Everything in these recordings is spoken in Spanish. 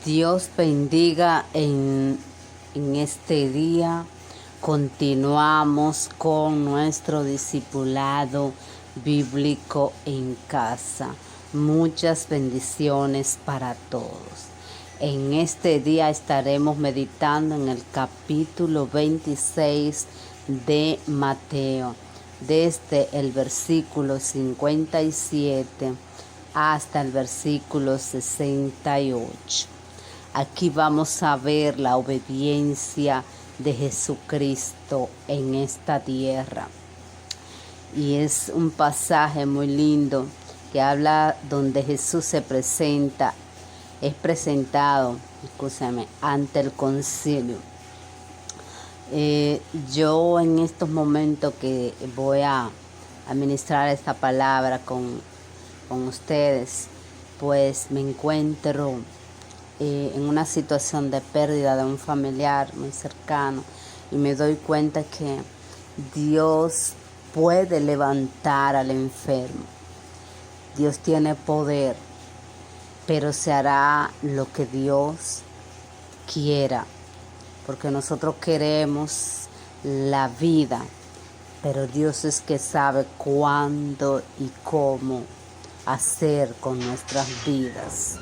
Dios bendiga en este día. Continuamos con nuestro discipulado bíblico en casa. Muchas bendiciones para todos. En este día estaremos meditando en el capítulo 26 de Mateo, desde el versículo 57 hasta el versículo 68. Aquí vamos a ver la obediencia de Jesucristo en esta tierra. Y es un pasaje muy lindo que habla donde Jesús es presentado ante el concilio. Yo en estos momentos que voy a administrar esta palabra con ustedes, pues me encuentro en una situación de pérdida de un familiar muy cercano y me doy cuenta que Dios puede levantar al enfermo. Dios tiene poder, pero se hará lo que Dios quiera, porque nosotros queremos la vida, pero Dios es que sabe cuándo y cómo hacer con nuestras vidas.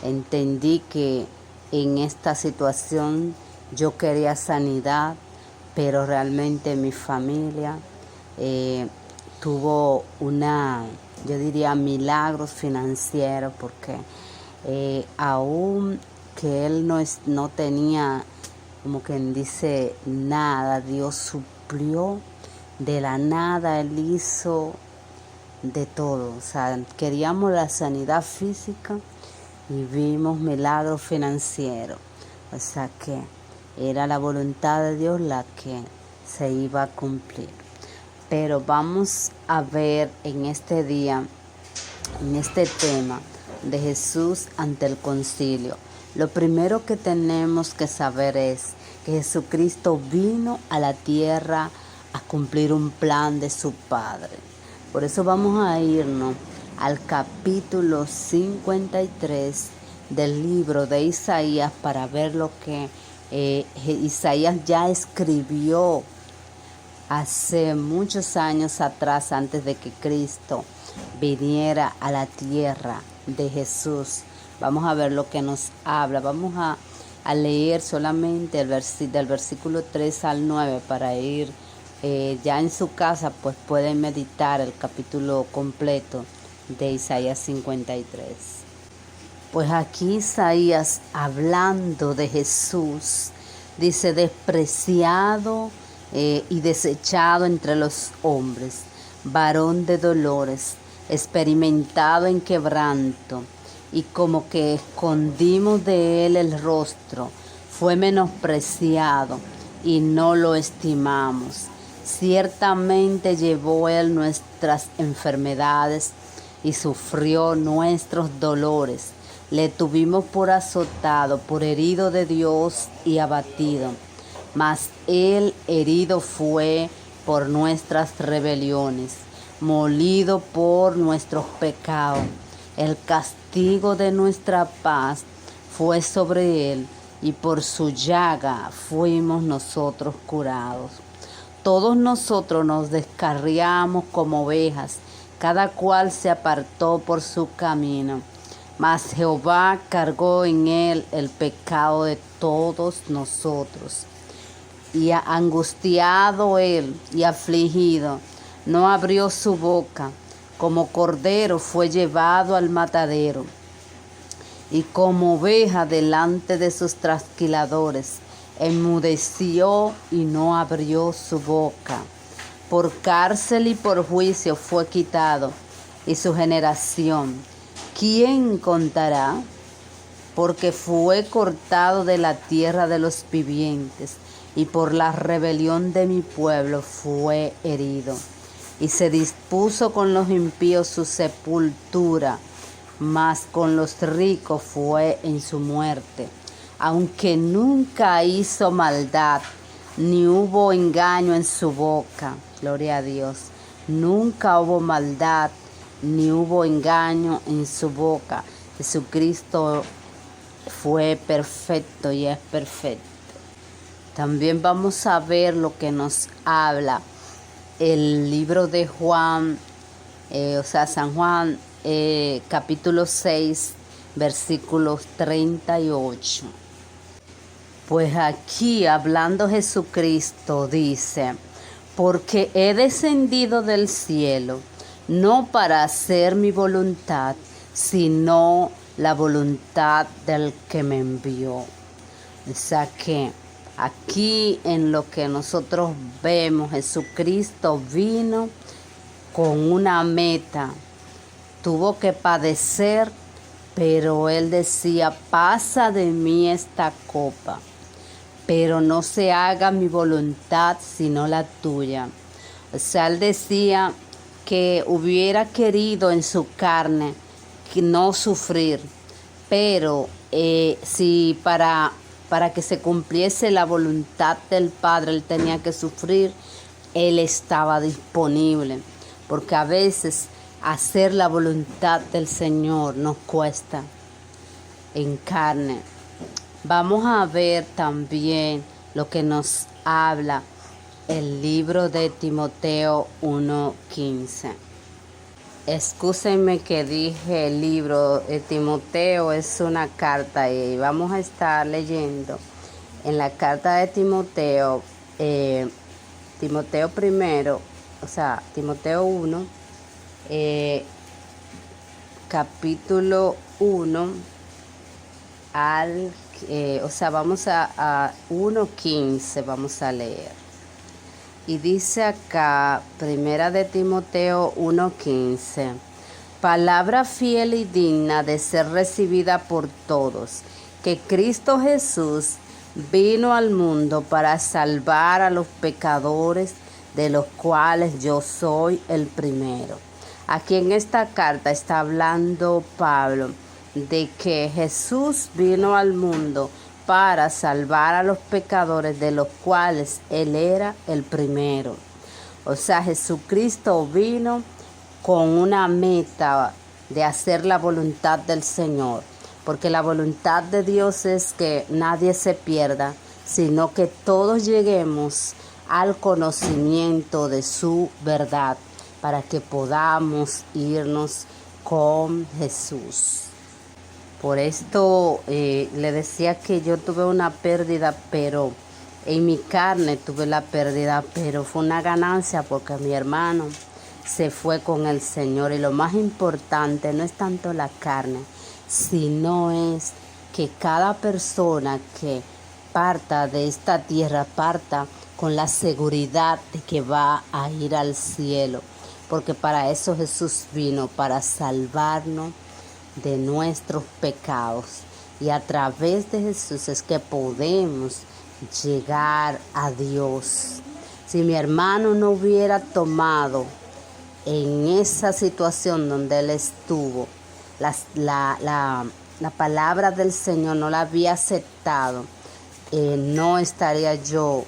Entendí que en esta situación yo quería sanidad, pero realmente mi familia tuvo yo diría, milagros financieros, porque aún que él no tenía, como quien dice, nada, Dios suplió de la nada, Él hizo de todo. O sea, queríamos la sanidad física y vimos milagros financieros. O sea que era la voluntad de Dios la que se iba a cumplir. Pero vamos a ver en este día, en este tema de Jesús ante el concilio. Lo primero que tenemos que saber es que Jesucristo vino a la tierra a cumplir un plan de su Padre. Por eso vamos a irnos al capítulo 53 del libro de Isaías para ver lo que Isaías ya escribió hace muchos años atrás, antes de que Cristo viniera a la tierra de Jesús. Vamos a ver lo que nos habla. Vamos a leer solamente del versículo 3 al 9 para ir ya en su casa, pues pueden meditar el capítulo completo de Isaías 53. Pues aquí Isaías, hablando de Jesús, dice: despreciado y desechado entre los hombres, varón de dolores, experimentado en quebranto, y como que escondimos de él el rostro, fue menospreciado y no lo estimamos. Ciertamente llevó él nuestras enfermedades y sufrió nuestros dolores. Le tuvimos por azotado, por herido de Dios y abatido. Mas él herido fue por nuestras rebeliones, molido por nuestros pecados. El castigo de nuestra paz fue sobre él, y por su llaga fuimos nosotros curados. Todos nosotros nos descarriamos como ovejas, cada cual se apartó por su camino. Mas Jehová cargó en él el pecado de todos nosotros. Y angustiado él y afligido, no abrió su boca. Como cordero fue llevado al matadero, y como oveja delante de sus trasquiladores, enmudeció y no abrió su boca. Por cárcel y por juicio fue quitado, y su generación, ¿quién contará? Porque fue cortado de la tierra de los vivientes, y por la rebelión de mi pueblo fue herido. Y se dispuso con los impíos su sepultura, mas con los ricos fue en su muerte. Aunque nunca hizo maldad, ni hubo engaño en su boca. Gloria a Dios. Nunca hubo maldad, ni hubo engaño en su boca. Jesucristo fue perfecto y es perfecto. También vamos a ver lo que nos habla el libro de Juan, San Juan, capítulo 6, versículos 38. Pues aquí, hablando Jesucristo, dice: porque he descendido del cielo, no para hacer mi voluntad, sino la voluntad del que me envió. O sea que aquí en lo que nosotros vemos, Jesucristo vino con una meta. Tuvo que padecer, pero él decía: pasa de mí esta copa, pero no se haga mi voluntad sino la tuya. O sea, él decía que hubiera querido en su carne que no sufrir, pero si para que se cumpliese la voluntad del Padre él tenía que sufrir, él estaba disponible, porque a veces hacer la voluntad del Señor nos cuesta en carne. Vamos a ver también lo que nos habla el libro de Timoteo 1:15. Excúsenme que dije el libro de Timoteo, es una carta y vamos a estar leyendo en la carta de Timoteo, Timoteo primero, Timoteo 1, capítulo 1 vamos a 1:15, vamos a leer. Y dice acá, primera de Timoteo 1:15, palabra fiel y digna de ser recibida por todos, que Cristo Jesús vino al mundo para salvar a los pecadores, de los cuales yo soy el primero. Aquí en esta carta está hablando Pablo de que Jesús vino al mundo para salvar a los pecadores, de los cuales él era el primero. O sea, Jesucristo vino con una meta de hacer la voluntad del Señor, porque la voluntad de Dios es que nadie se pierda, sino que todos lleguemos al conocimiento de su verdad, para que podamos irnos con Jesús. Por esto le decía que yo tuve una pérdida, pero en mi carne tuve la pérdida, pero fue una ganancia porque mi hermano se fue con el Señor. Y lo más importante no es tanto la carne, sino es que cada persona que parta de esta tierra parta con la seguridad de que va a ir al cielo, porque para eso Jesús vino, para salvarnos de nuestros pecados, y a través de Jesús es que podemos llegar a Dios. Si mi hermano no hubiera tomado en esa situación donde él estuvo la palabra del Señor, no la había aceptado, no estaría yo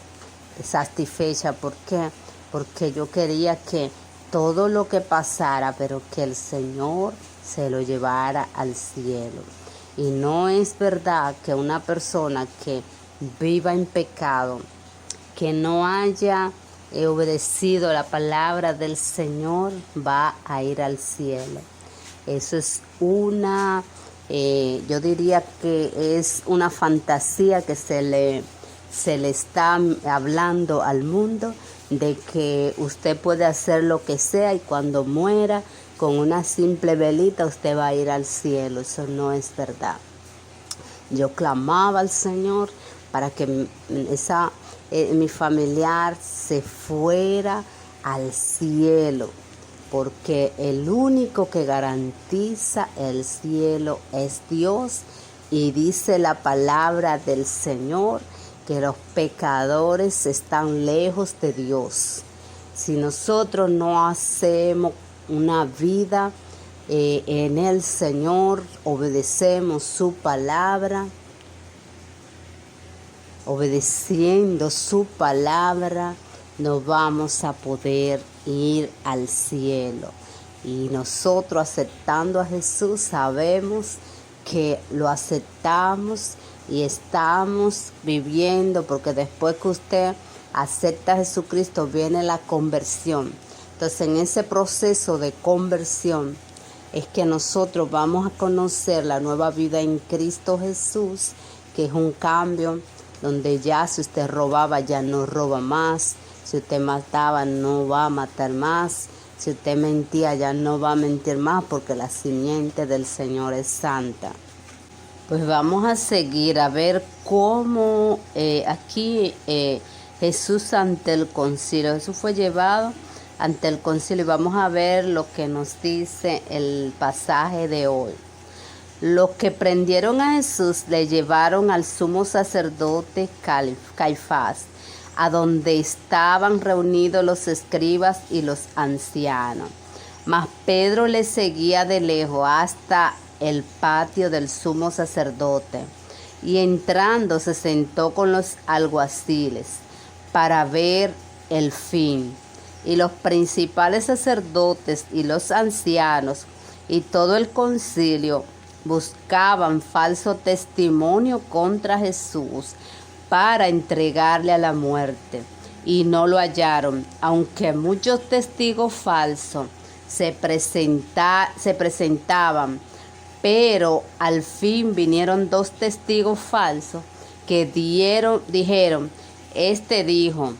satisfecha. ¿Por qué? Porque yo quería que todo lo que pasara, pero que el Señor se lo llevara al cielo. Y no es verdad que una persona que viva en pecado, que no haya obedecido la palabra del Señor, va a ir al cielo. Eso es yo diría que es una fantasía que se le está hablando al mundo, de que usted puede hacer lo que sea y cuando muera con una simple velita usted va a ir al cielo. Eso no es verdad. Yo clamaba al Señor para que mi familiar se fuera al cielo, porque el único que garantiza el cielo es Dios. Y dice la palabra del Señor que los pecadores están lejos de Dios. Si nosotros no hacemos una vida en el Señor, obedecemos su palabra, obedeciendo su palabra, no vamos a poder ir al cielo. Y nosotros, aceptando a Jesús, sabemos que lo aceptamos y estamos viviendo, porque después que usted acepta a Jesucristo viene la conversión. Entonces en ese proceso de conversión es que nosotros vamos a conocer la nueva vida en Cristo Jesús, que es un cambio donde ya si usted robaba ya no roba más, si usted mataba no va a matar más, si usted mentía ya no va a mentir más, porque la simiente del Señor es santa. Pues vamos a seguir a ver cómo aquí Jesús ante el concilio, Jesús fue llevado ante el concilio, y vamos a ver lo que nos dice el pasaje de hoy. Los que prendieron a Jesús le llevaron al sumo sacerdote Caifás, a donde estaban reunidos los escribas y los ancianos. Mas Pedro le seguía de lejos hasta el patio del sumo sacerdote, y entrando se sentó con los alguaciles para ver el fin. Y los principales sacerdotes y los ancianos y todo el concilio buscaban falso testimonio contra Jesús para entregarle a la muerte, y no lo hallaron, aunque muchos testigos falsos se presentaban. Pero al fin vinieron 2 testigos falsos que dijeron, este dijo,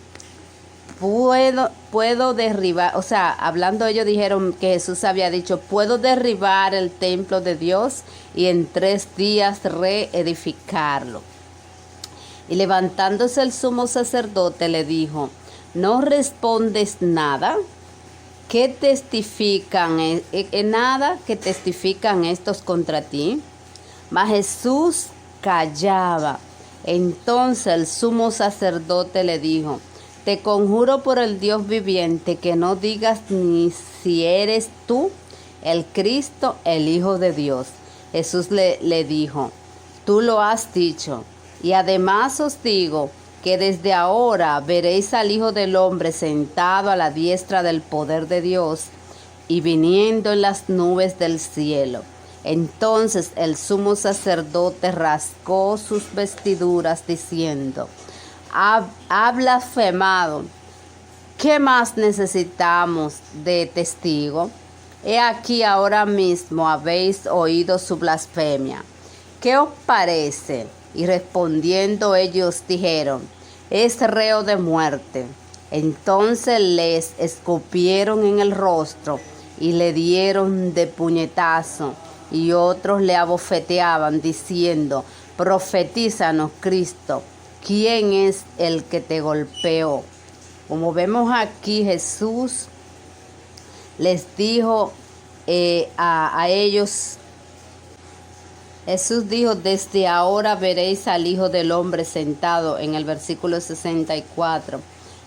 puedo derribar, o sea, hablando ellos dijeron que Jesús había dicho, puedo derribar el templo de Dios y en 3 días reedificarlo. Y levantándose el sumo sacerdote le dijo, ¿no respondes nada? ¿Qué testifican? Nada que testifican estos contra ti. Mas Jesús callaba. Entonces el sumo sacerdote le dijo, te conjuro por el Dios viviente que no digas ni si eres tú el Cristo, el Hijo de Dios. Jesús le dijo, tú lo has dicho, y además os digo que desde ahora veréis al Hijo del Hombre sentado a la diestra del poder de Dios y viniendo en las nubes del cielo. Entonces el sumo sacerdote rasgó sus vestiduras diciendo, ha blasfemado. ¿Qué más necesitamos de testigo? He aquí ahora mismo habéis oído su blasfemia. ¿Qué os parece? Y respondiendo ellos dijeron, es reo de muerte. Entonces les escupieron en el rostro y le dieron de puñetazo, y otros le abofeteaban diciendo, profetízanos, Cristo, ¿quién es el que te golpeó? Como vemos aquí, Jesús les dijo a ellos, Jesús dijo, desde ahora veréis al Hijo del Hombre sentado, en el versículo 64,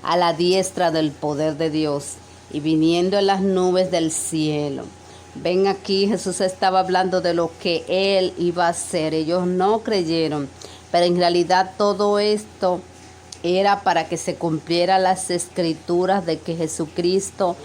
a la diestra del poder de Dios y viniendo en las nubes del cielo. Ven aquí, Jesús estaba hablando de lo que Él iba a hacer. Ellos no creyeron, pero en realidad todo esto era para que se cumplieran las escrituras de que Jesucristo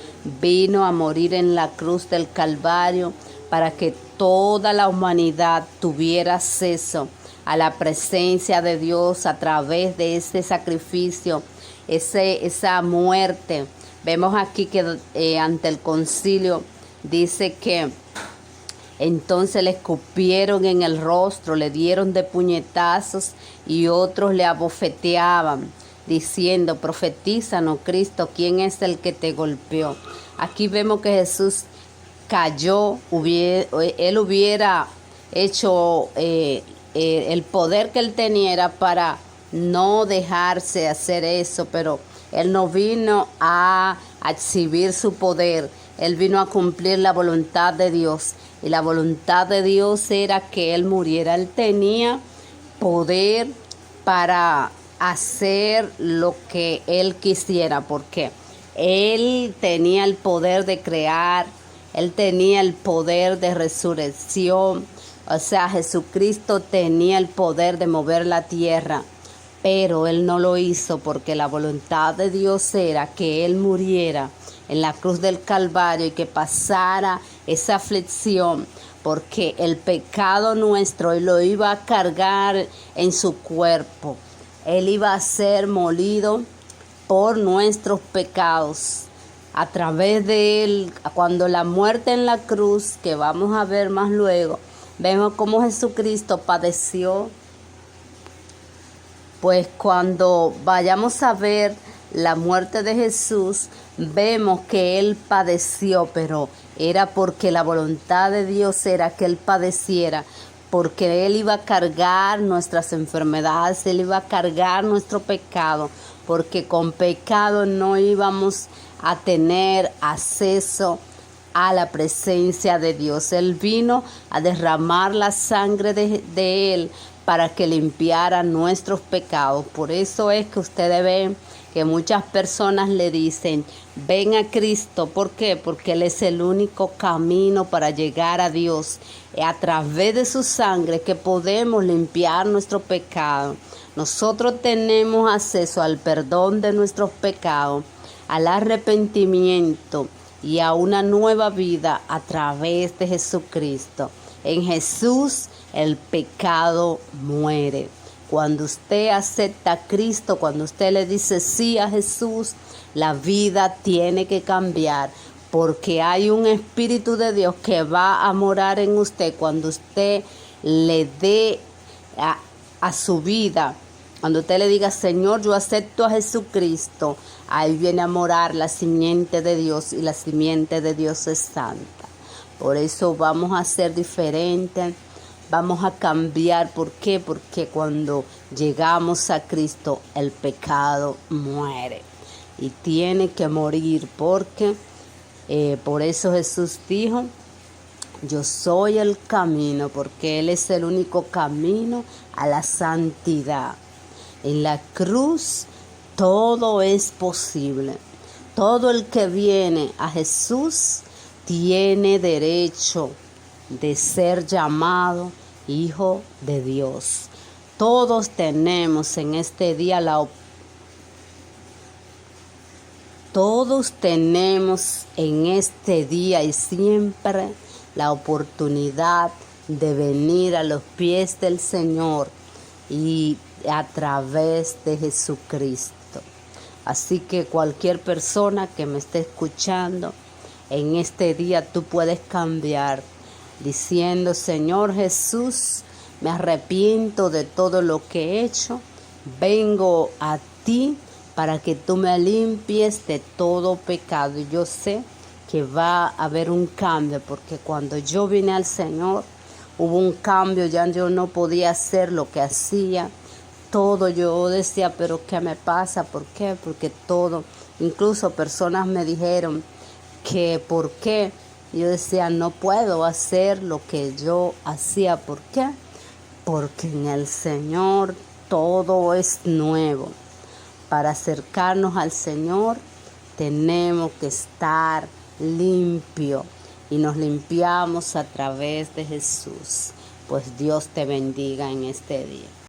vino a morir en la cruz del Calvario para que toda la humanidad tuviera acceso a la presencia de Dios a través de ese sacrificio, esa muerte. Vemos aquí que ante el concilio dice que entonces le escupieron en el rostro, le dieron de puñetazos y otros le abofeteaban diciendo, profetízanos, Cristo, ¿quién es el que te golpeó? Aquí vemos que Jesús cayó, él hubiera hecho el poder que él tenía era para no dejarse hacer eso, pero él no vino a exhibir su poder, él vino a cumplir la voluntad de Dios, y la voluntad de Dios era que él muriera. Él tenía poder para hacer lo que él quisiera, porque él tenía el poder de crear, él tenía el poder de resurrección, o sea, Jesucristo tenía el poder de mover la tierra, pero él no lo hizo porque la voluntad de Dios era que él muriera en la cruz del Calvario y que pasara esa aflicción porque el pecado nuestro Él lo iba a cargar en su cuerpo. Él iba a ser molido por nuestros pecados. A través de Él, cuando la muerte en la cruz, que vamos a ver más luego, vemos cómo Jesucristo padeció. Pues cuando vayamos a ver la muerte de Jesús, vemos que Él padeció, pero era porque la voluntad de Dios era que Él padeciera, porque Él iba a cargar nuestras enfermedades, Él iba a cargar nuestro pecado, porque con pecado no íbamos a tener acceso a la presencia de Dios. Él vino a derramar la sangre de Él para que limpiara nuestros pecados. Por eso es que ustedes ven que muchas personas le dicen, ven a Cristo. ¿Por qué? Porque Él es el único camino para llegar a Dios. A través de su sangre que podemos limpiar nuestro pecado. Nosotros tenemos acceso al perdón de nuestros pecados, al arrepentimiento y a una nueva vida a través de Jesucristo. En Jesús el pecado muere. Cuando usted acepta a Cristo, cuando usted le dice sí a Jesús, la vida tiene que cambiar, porque hay un Espíritu de Dios que va a morar en usted cuando usted le dé a su vida. Cuando usted le diga, Señor, yo acepto a Jesucristo, ahí viene a morar la simiente de Dios, y la simiente de Dios es santa. Por eso vamos a ser diferentes, vamos a cambiar. ¿Por qué? Porque cuando llegamos a Cristo, el pecado muere y tiene que morir, porque por eso Jesús dijo, yo soy el camino, porque Él es el único camino a la santidad. En la cruz todo es posible. Todo el que viene a Jesús tiene derecho de ser llamado hijo de Dios. Todos tenemos en este día todos tenemos en este día y siempre la oportunidad de venir a los pies del Señor y a través de Jesucristo. Así que cualquier persona que me esté escuchando en este día, tú puedes cambiar diciendo, Señor Jesús, me arrepiento de todo lo que he hecho, vengo a ti para que tú me limpies de todo pecado. Y yo sé que va a haber un cambio, porque cuando yo vine al Señor, hubo un cambio. Ya yo no podía hacer lo que hacía. Todo yo decía, pero ¿qué me pasa? ¿Por qué? Porque todo, incluso personas me dijeron que ¿por qué? Yo decía, no puedo hacer lo que yo hacía. ¿Por qué? Porque en el Señor todo es nuevo. Para acercarnos al Señor tenemos que estar limpio, y nos limpiamos a través de Jesús. Pues Dios te bendiga en este día.